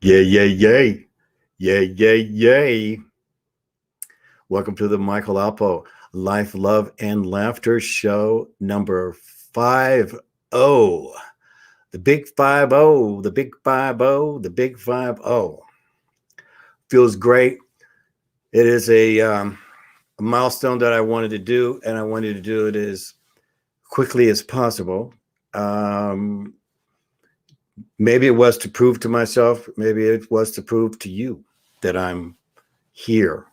Yay, yay, yay. Yay, yay, yay. Welcome to the Michael ALPOUGH Life, Love, and Laughter Show number 50. The big 50, the big 50, the big 50. Feels great. It is a milestone that I wanted to do, and I wanted to do it as quickly as possible. Maybe it was to prove to myself, maybe it was to prove to you that I'm here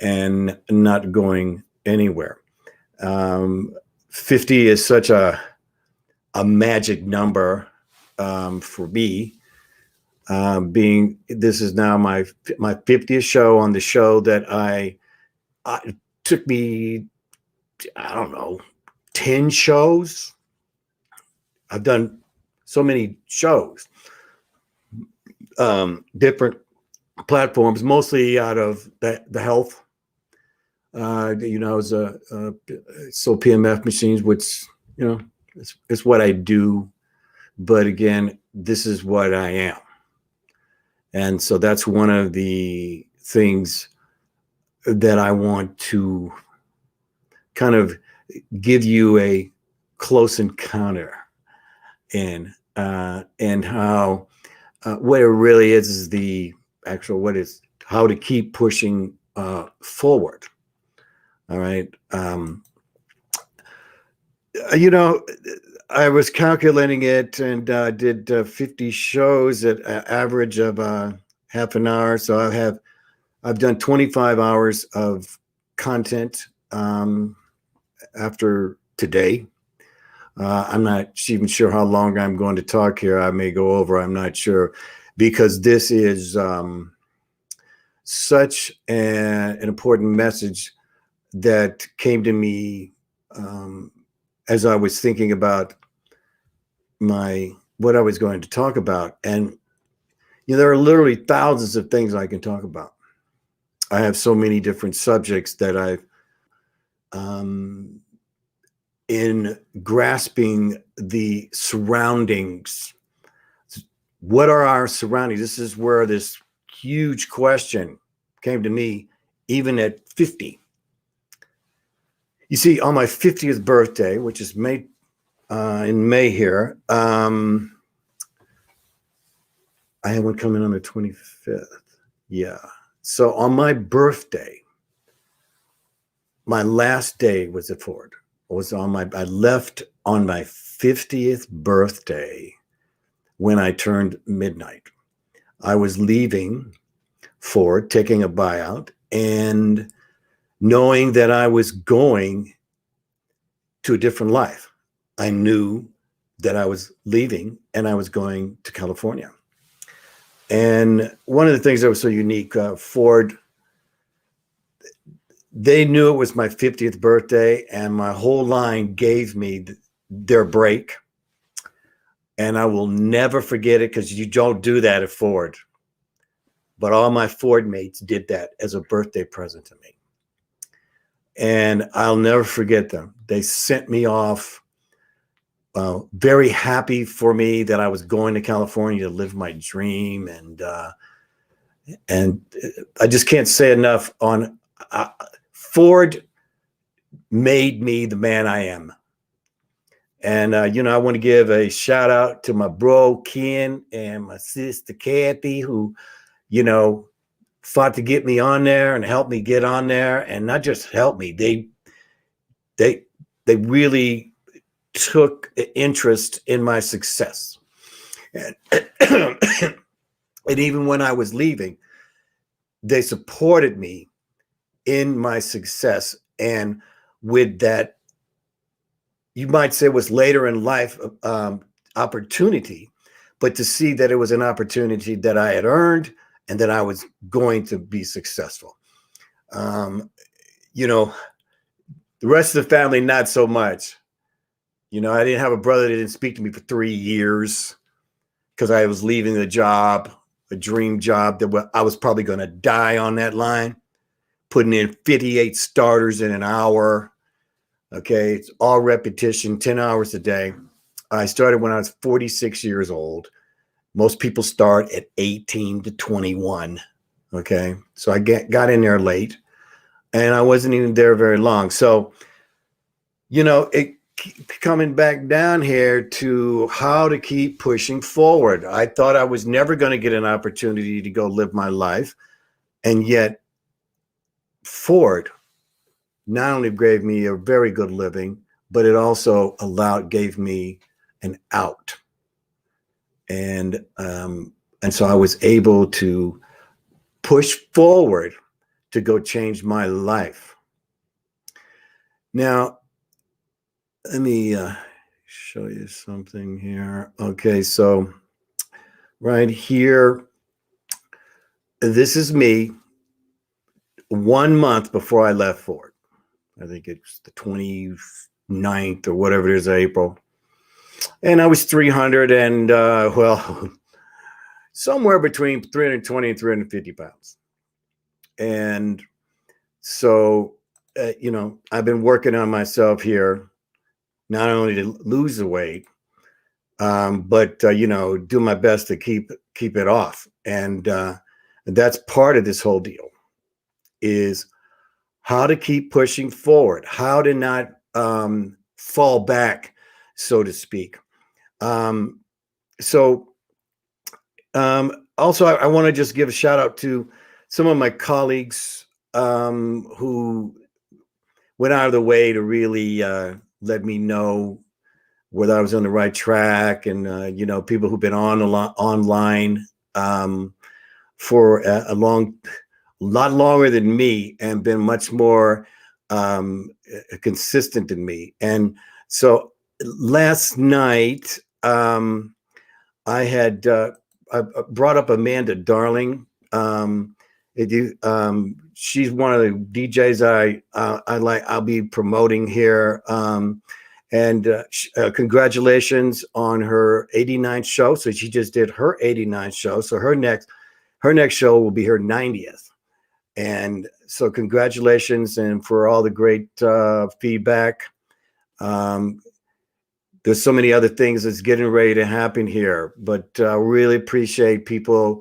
and not going anywhere. 50 is such a magic number for me. Being this is now my 50th show on the show that I took me, I don't know, 10 shows. I've done so many shows, different platforms, mostly out of the health. As so PMF machines, which it's what I do, but again, this is what I am, and so that's one of the things that I want to kind of give you a close encounter in, and how what it really is the actual what is how to keep pushing forward. All right. I was calculating it and did 50 shows at an average of half an hour. So I've done 25 hours of content after today. I'm not even sure how long I'm going to talk here. I may go over. I'm not sure, because this is such an important message that came to me as I was thinking about what I was going to talk about. And there are literally thousands of things I can talk about. I have so many different subjects that I've in grasping the surroundings. What are our surroundings? This is where this huge question came to me, even at 50. You see, on my 50th birthday, which is in May here, I have one coming on the 25th. Yeah. So on my birthday, my last day was at Ford. I left on my 50th birthday when I turned midnight. I was leaving Ford, taking a buyout, and knowing that I was going to a different life. I knew that I was leaving and I was going to California. And one of the things that was so unique, Ford, they knew it was my 50th birthday, and my whole line gave me their break. And I will never forget it, because you don't do that at Ford. But all my Ford mates did that as a birthday present to me. And I'll never forget them. They sent me off very happy for me that I was going to California to live my dream. And I just can't say enough on Ford made me the man I am. And, I want to give a shout out to my bro, Ken, and my sister, Kathy, who, fought to get me on there and help me get on there. And not just help me, they really took interest in my success. And, and even when I was leaving, they supported me in my success. And with that, you might say it was later in life opportunity, but to see that it was an opportunity that I had earned and that I was going to be successful. The rest of the family, not so much. I didn't have a brother that didn't speak to me for 3 years because I was leaving a job, a dream job that I was probably going to die on that line, putting in 58 starters in an hour. Okay, it's all repetition, 10 hours a day. I started when I was 46 years old, Most people start at 18 to 21. Okay. So I got in there late, and I wasn't even there very long. So, coming back down here to how to keep pushing forward. I thought I was never going to get an opportunity to go live my life. And yet Ford not only gave me a very good living, but it also gave me an out. And so I was able to push forward to go change my life. Now, let me show you something here. Okay, so right here, this is me 1 month before I left Ford. I think it's the 29th or whatever it is, April. And I was 300 and, somewhere between 320 and 350 pounds. And so, I've been working on myself here, not only to lose the weight, but, do my best to keep it off. And that's part of this whole deal, is how to keep pushing forward, how to not fall back, so to speak. Also, I want to just give a shout out to some of my colleagues who went out of the way to really let me know whether I was on the right track, and people who've been online for a lot longer than me, and been much more consistent than me. And so last night, I had I brought up Amanda Darling. She's one of the DJs I like. I'll be promoting here. Congratulations on her 89th show. So she just did her 89th show. So her next show will be her 90th. And so congratulations, and for all the great feedback. There's so many other things that's getting ready to happen here, but really appreciate people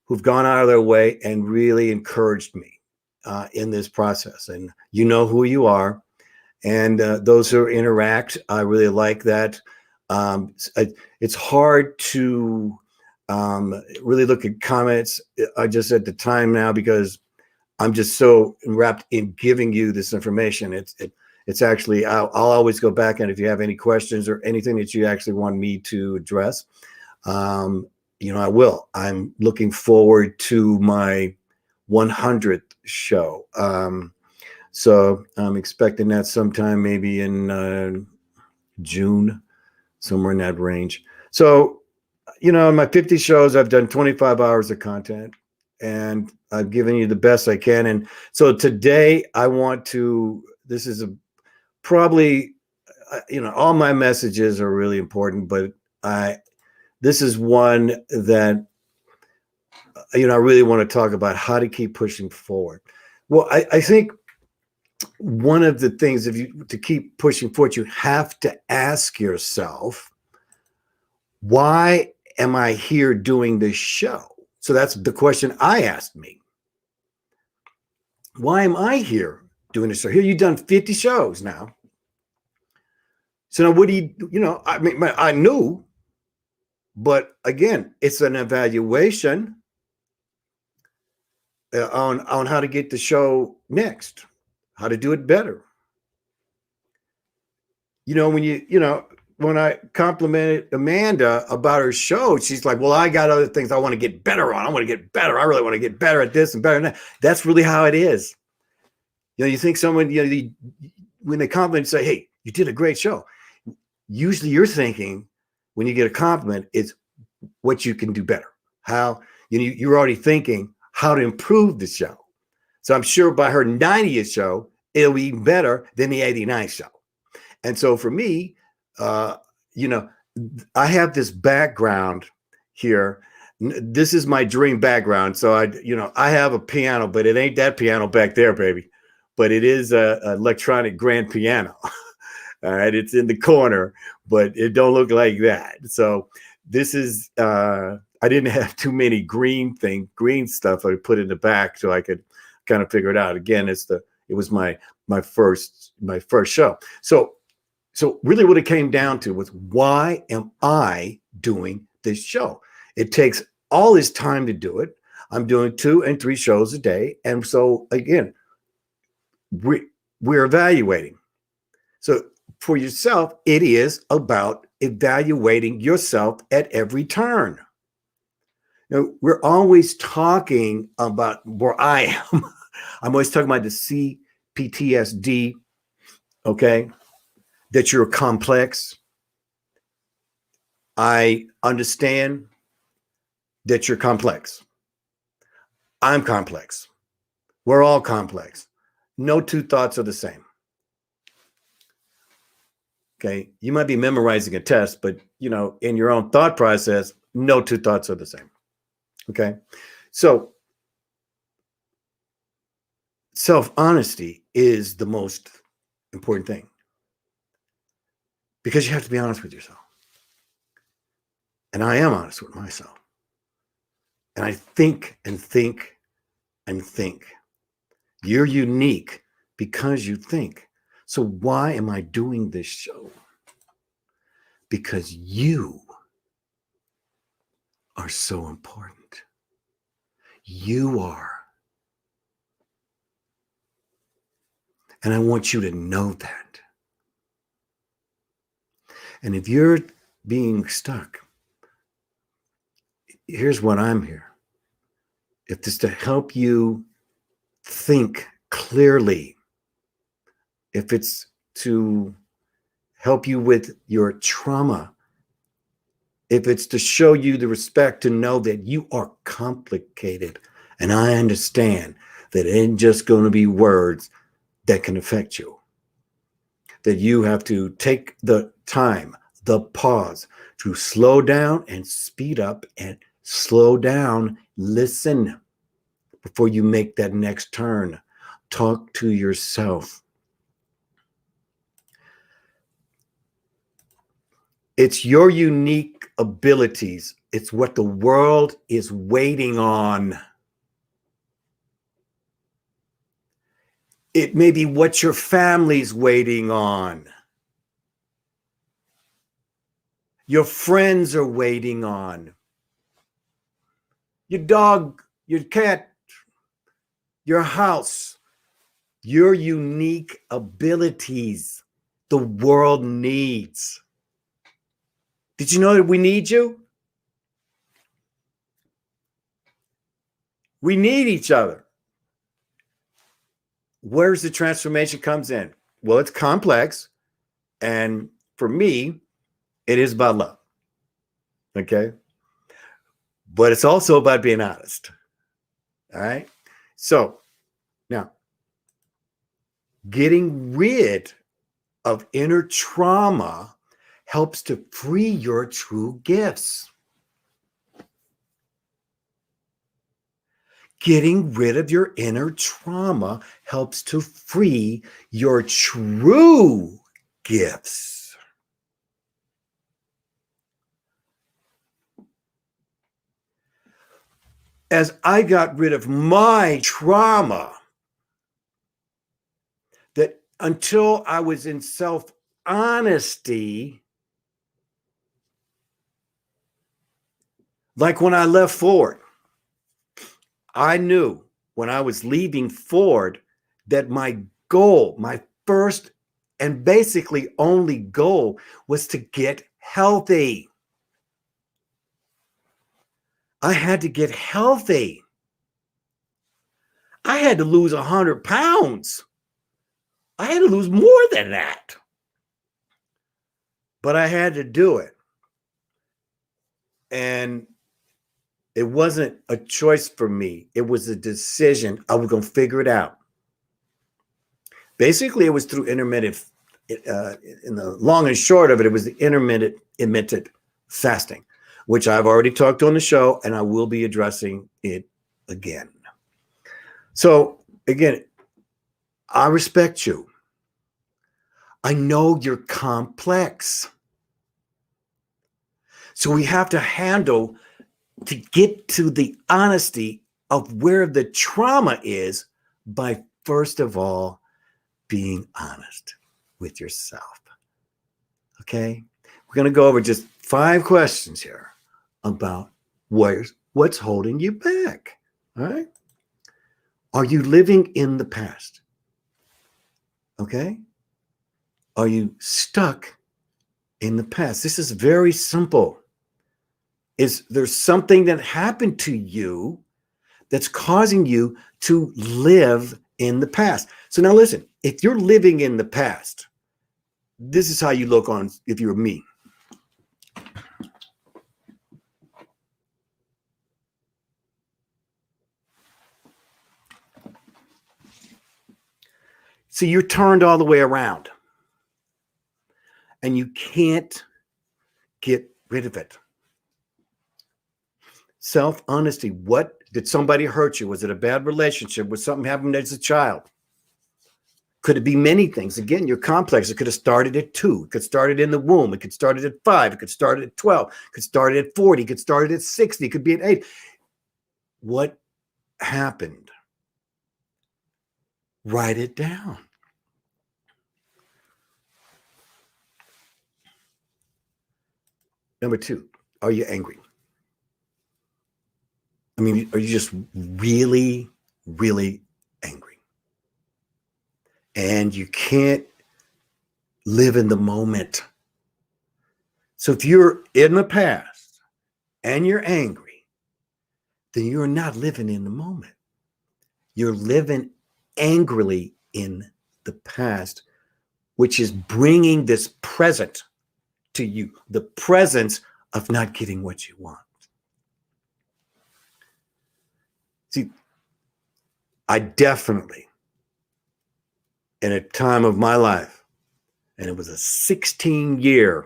who've gone out of their way and really encouraged me in this process. And you know who you are. And those who interact, I really like that. It's hard to really look at comments. I just at the time now, because I'm just so wrapped in giving you this information. It's actually, I'll always go back, and if you have any questions or anything that you actually want me to address, I will. I'm looking forward to my 100th show. So I'm expecting that sometime maybe in June, somewhere in that range. So, in my 50 shows, I've done 25 hours of content, and I've given you the best I can. And so today I want to, this is probably, all my messages are really important, but this is one that, I really want to talk about how to keep pushing forward. Well, I think one of the things, to keep pushing forward, you have to ask yourself, why am I here doing this show? So that's the question I asked me. Why am I here doing this show? Here, you've done 50 shows now. So now what do you, I mean, I knew, but again, it's an evaluation on how to get the show next, how to do it better. When I complimented Amanda about her show, she's like, well, I got other things I want to get better on. I want to get better. I really want to get better at this and better at that. That's really how it is. You think someone, when they compliment, say, hey, you did a great show. Usually you're thinking, when you get a compliment, it's what you can do better. How, you're already thinking how to improve the show. So I'm sure by her 90th show, it'll be better than the 89th show. And so for me, I have this background here. This is my dream background. So I have a piano, but it ain't that piano back there, baby. But it is a electronic grand piano. All right, it's in the corner, but it don't look like that. So this is, I I didn't have too many green stuff. I put in the back so I could kind of figure it out. Again, it was my first show. So really what it came down to was, why am I doing this show? It takes all this time to do it. I'm doing 2 and 3 shows a day. And so again, we're evaluating. So for yourself, it is about evaluating yourself at every turn. Now, we're always talking about where I am. I'm always talking about the CPTSD, okay? That you're complex. I understand that you're complex. I'm complex. We're all complex. No 2 thoughts are the same. Okay, you might be memorizing a test, but in your own thought process, no 2 thoughts are the same. Okay, so self-honesty is the most important thing, because you have to be honest with yourself. And I am honest with myself. And I think and think and think. You're unique because you think. So why am I doing this show? Because you are so important. You are. And I want you to know that. And if you're being stuck, here's what I'm here. If it's to help you think clearly, if it's to help you with your trauma, if it's to show you the respect to know that you are complicated, and I understand that it ain't just going to be words that can affect you, that you have to take the time, the pause to slow down and speed up, and slow down, listen before you make that next turn. Talk to yourself. It's your unique abilities. It's what the world is waiting on. It may be what your family's waiting on. Your friends are waiting on. Your dog, your cat, your house. Your unique abilities the world needs. Did you know that we need you? We need each other. Where's the transformation comes in? Well, it's complex. And for me, it is about love. Okay? But it's also about being honest. All right? So, now, getting rid of inner trauma helps to free your true gifts. Getting rid of your inner trauma helps to free your true gifts. As I got rid of my trauma, that until I was in self-honesty, like when I left Ford, I knew when I was leaving Ford that my goal, my first and basically only goal, was to get healthy. I had to get healthy. I had to lose 100 pounds. I had to lose more than that. But I had to do it. And it wasn't a choice for me. It was a decision. I was going to figure it out. Basically, it was through intermittent, in the long and short of it, it was the intermittent fasting, which I've already talked on the show, and I will be addressing it again. So again, I respect you. I know you're complex. So we have to handle to get to the honesty of where the trauma is by, first of all, being honest with yourself. Okay? We're going to go over just 5 questions here about what's holding you back. All right? Are you living in the past? Okay? Are you stuck in the past? This is very simple. Is there something that happened to you that's causing you to live in the past? So now listen, if you're living in the past, this is how you look on if you're me. So you're turned all the way around and you can't get rid of it. Self-honesty. What did somebody hurt you? Was it a bad relationship? Was something happened as a child? Could it be many things? Again, you're complex. It could have started at 2. It could have started in the womb. It could start at 5. It could start at 12. It could start at 40. It could start at 60. It could be at 8. What happened? Write it down. Number 2, are you angry? I mean, are you just really, really angry? And you can't live in the moment. So if you're in the past and you're angry, then you're not living in the moment. You're living angrily in the past, which is bringing this present to you, the presence of not getting what you want. See, I definitely, in a time of my life, and it was a 16 years,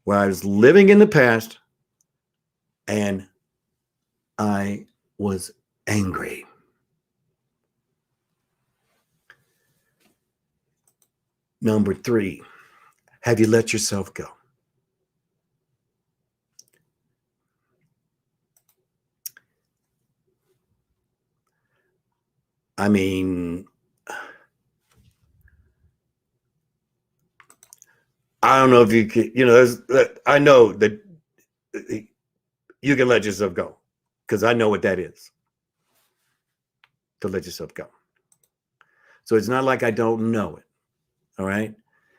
where I was living in the past and I was angry. Number 3, have you let yourself go? I mean, I don't know if you can, I know that you can let yourself go because I know what that is, to let yourself go. So it's not like I don't know it. All right.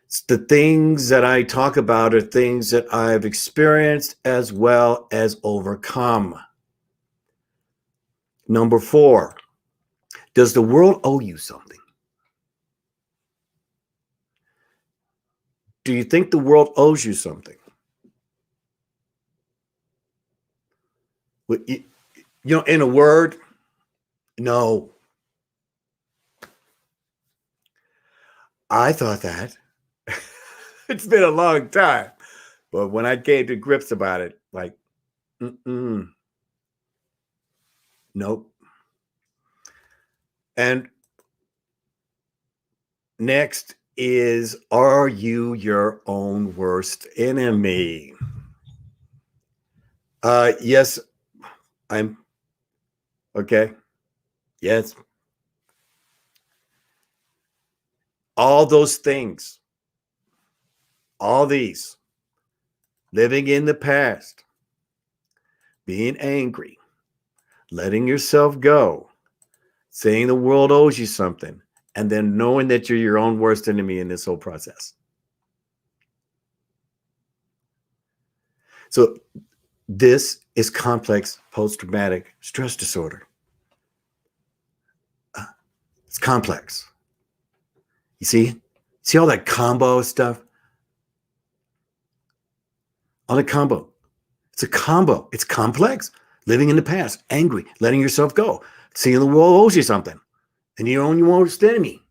It's the things that I talk about are things that I've experienced as well as overcome. Number 4, does the world owe you something? Do you think the world owes you something? In a word, no. I thought that. It's been a long time. But when I came to grips about it, like, nope. And next is, are you your own worst enemy? Yes, I'm. Okay. Yes. All those things, all these, living in the past, being angry, letting yourself go, saying the world owes you something, and then knowing that you're your own worst enemy in this whole process. So this is complex post-traumatic stress disorder. It's complex. You see all that combo stuff? All the combo. It's a combo. It's complex. Living in the past, angry, letting yourself go, seeing the world owes you something, and you're on your worst enemy.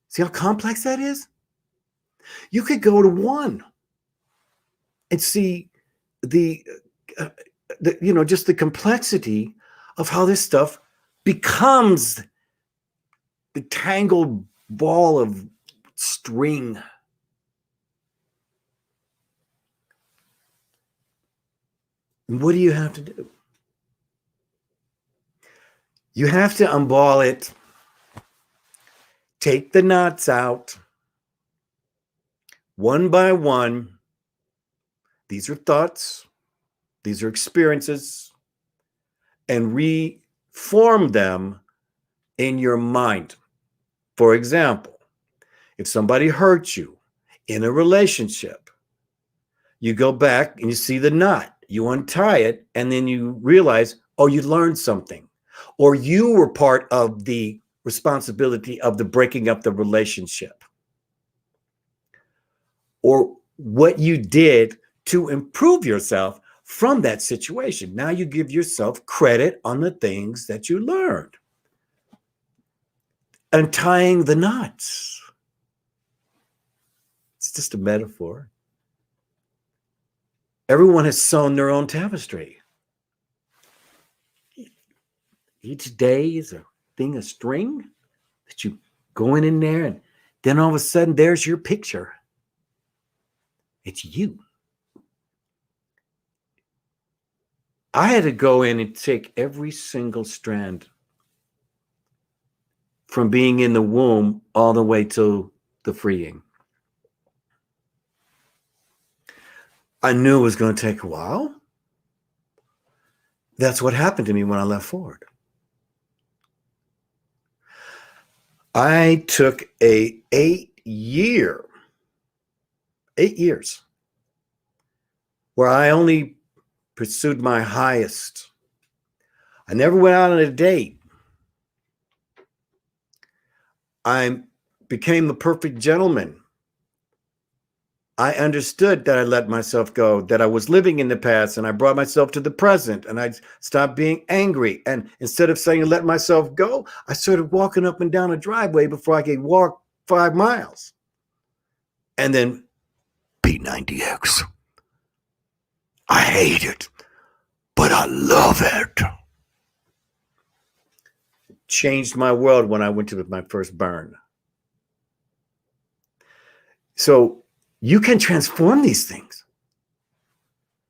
See how complex that is? You could go to one and see just the complexity of how this stuff becomes the tangled ball of string. what do you have to do? You have to unball it, take the knots out one by one. These are thoughts, these are experiences, and reform them in your mind. For example, if somebody hurts you in a relationship, you go back and you see the knot, you untie it, and then you realize, oh, you learned something, or you were part of the responsibility of the breaking up the relationship, or what you did to improve yourself from that situation. Now you give yourself credit on the things that you learned. Untying the knots. It's just a metaphor. Everyone has sewn their own tapestry. Each day is a thing of string that you go in there, and then all of a sudden there's your picture. It's you. I had to go in and take every single strand from being in the womb all the way to the freeing. I knew it was going to take a while. That's what happened to me when I left Ford. I took a 8 years where I only pursued my highest. I never went out on a date. I became the perfect gentleman. I understood that I let myself go, that I was living in the past, and I brought myself to the present, and I stopped being angry. And instead of saying let myself go, I started walking up and down a driveway before I could walk 5 miles. And then P90X. I hate it, but I love it. It changed my world when I went to my first burn. So you can transform these things.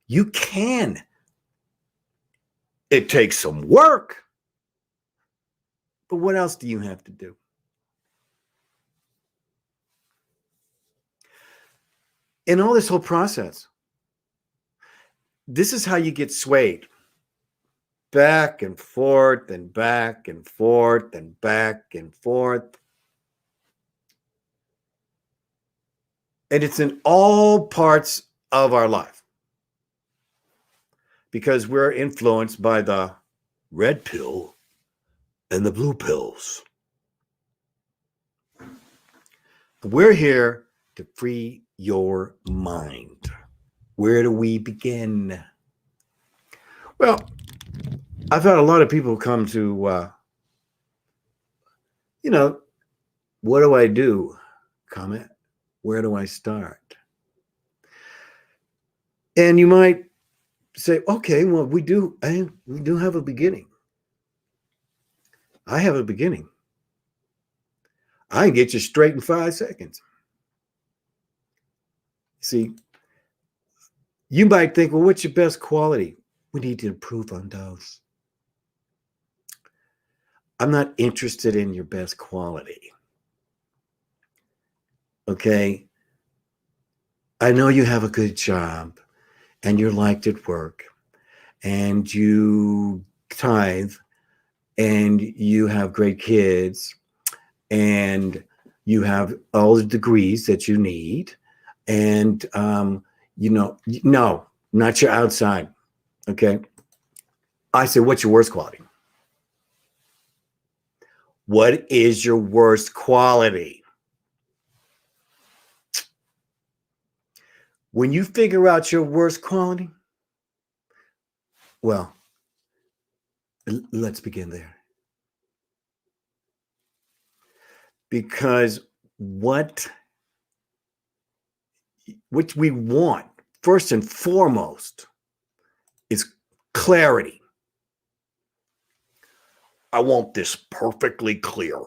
You can. It takes some work. But what else do you have to do? In all this whole process, this is how you get swayed. Back and forth and back and forth and back and forth. And it's in all parts of our life. Because we're influenced by the red pill and the blue pills. We're here to free your mind. Where do we begin? Well, I've had a lot of people come to, what do I do? Comment. Where do I start? And you might say, okay, well, we do have a beginning. I have a beginning. I can get you straight in 5 seconds. See, you might think, well, what's your best quality? We need to improve on those. I'm not interested in your best quality. Okay? I know you have a good job and you're liked at work and you tithe and you have great kids and you have all the degrees that you need. And, no, not your outside. Okay. I say, what's your worst quality? What is your worst quality? When you figure out your worst quality, well, let's begin there. Because what we want, first and foremost, is clarity. I want this perfectly clear.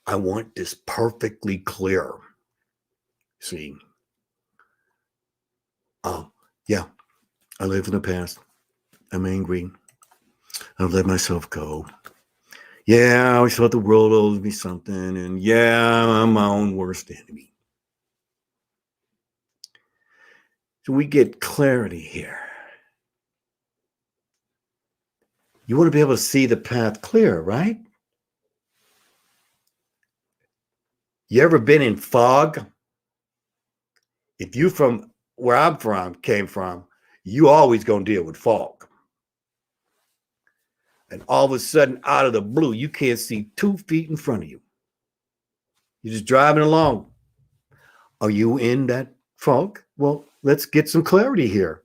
I want this perfectly clear. See, Oh, yeah, I live in the past. I'm angry. I've let myself go. Yeah, I always thought the world owes me something. And yeah, I'm my own worst enemy. So we get clarity here. You want to be able to see the path clear, right? You ever been in fog? If you from where I'm from, came from, you always gonna deal with fog. And all of a sudden, out of the blue, you can't see 2 feet in front of you. You're just driving along. Are you in that fog? Well, let's get some clarity here.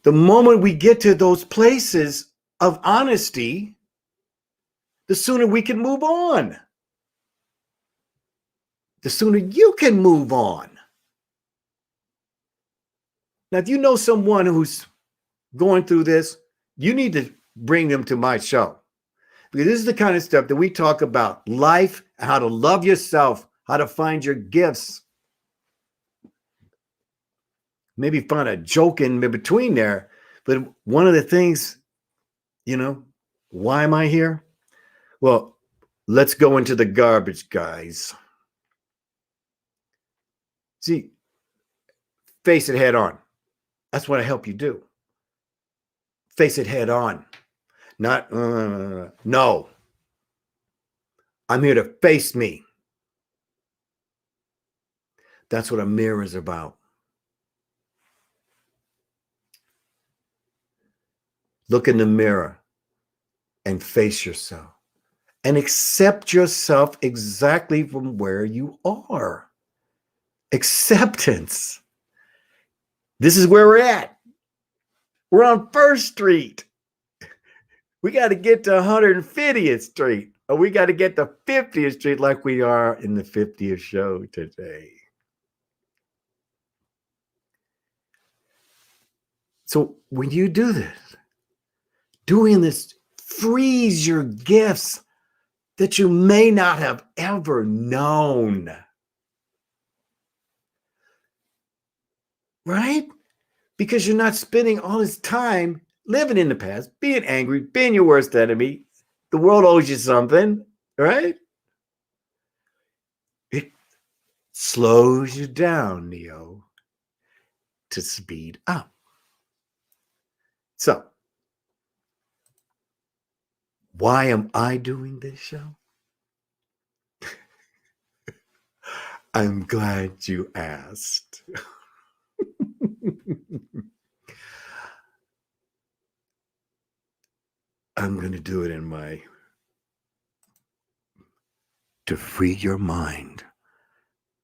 The moment we get to those places of honesty, the sooner we can move on. The sooner you can move on. Now, if you know someone who's going through this, you need to bring them to my show. Because this is the kind of stuff that we talk about: life, how to love yourself, how to find your gifts. Maybe find a joke in between there. But one of the things, why am I here? Well, let's go into the garbage, guys. See, face it head on. That's what I help you do. Face it head on. Not, no. I'm here to face me. That's what a mirror is about. Look in the mirror and face yourself and accept yourself exactly from where you are. Acceptance. This is where we're at. We're on 1st Street. We got to get to 150th Street, or we got to get to 50th Street like we are in the 50th show today. So when you do this, doing this frees your gifts that you may not have ever known. Right? Because you're not spending all this time living in the past, being angry, being your worst enemy. The world owes you something, right? It slows you down, Neo, to speed up. So, why am I doing this show? I'm glad you asked. I'm going to do it to free your mind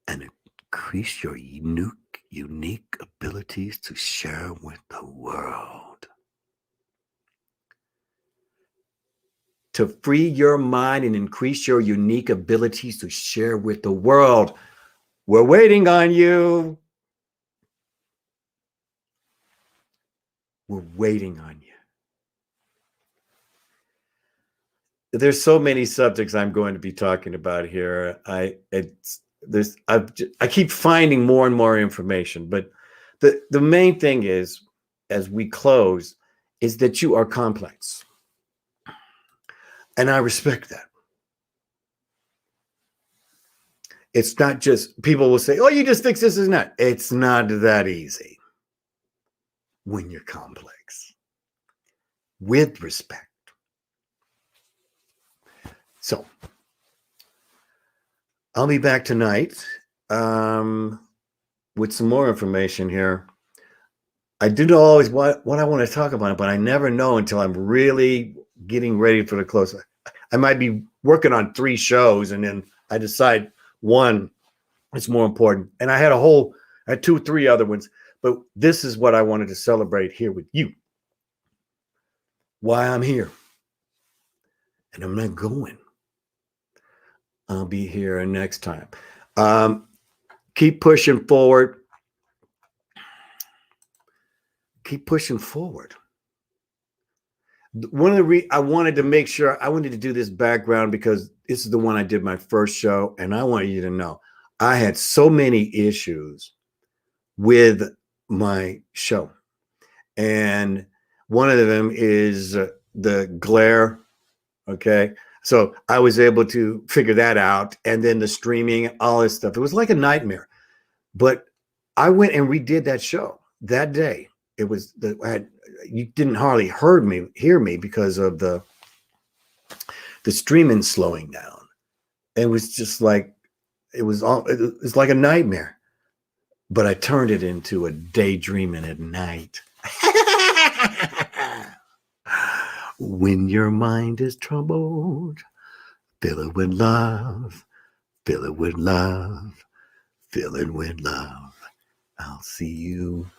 and increase your unique abilities to share with the world. To free your mind and increase your unique abilities to share with the world. We're waiting on you. We're waiting on you. There's so many subjects I'm going to be talking about here. I keep finding more and more information, but the main thing is, as we close, is that you are complex. And I respect that. It's not just, people will say, oh, you just fix this and that. It's not that easy when you're complex. With respect. So, I'll be back tonight with some more information here. I do know always what I want to talk about, but I never know until I'm really getting ready for the close. I might be working on 3 shows, and then I decide one is more important. And I had 2, 3 other ones, but this is what I wanted to celebrate here with you. Why I'm here. And I'm not going. I'll be here next time. Keep pushing forward. Keep pushing forward. One of the I wanted to do this background because this is the one I did my first show, and I want you to know I had so many issues with my show. And one of them is the glare. Okay. So I was able to figure that out. And then the streaming, all this stuff. It was like a nightmare. But I went and redid that show that day. It was you didn't hardly hear me because of the streaming slowing down. It was just like it was like a nightmare. But I turned it into a daydreaming at night. When your mind is troubled, fill it with love, fill it with love, fill it with love. I'll see you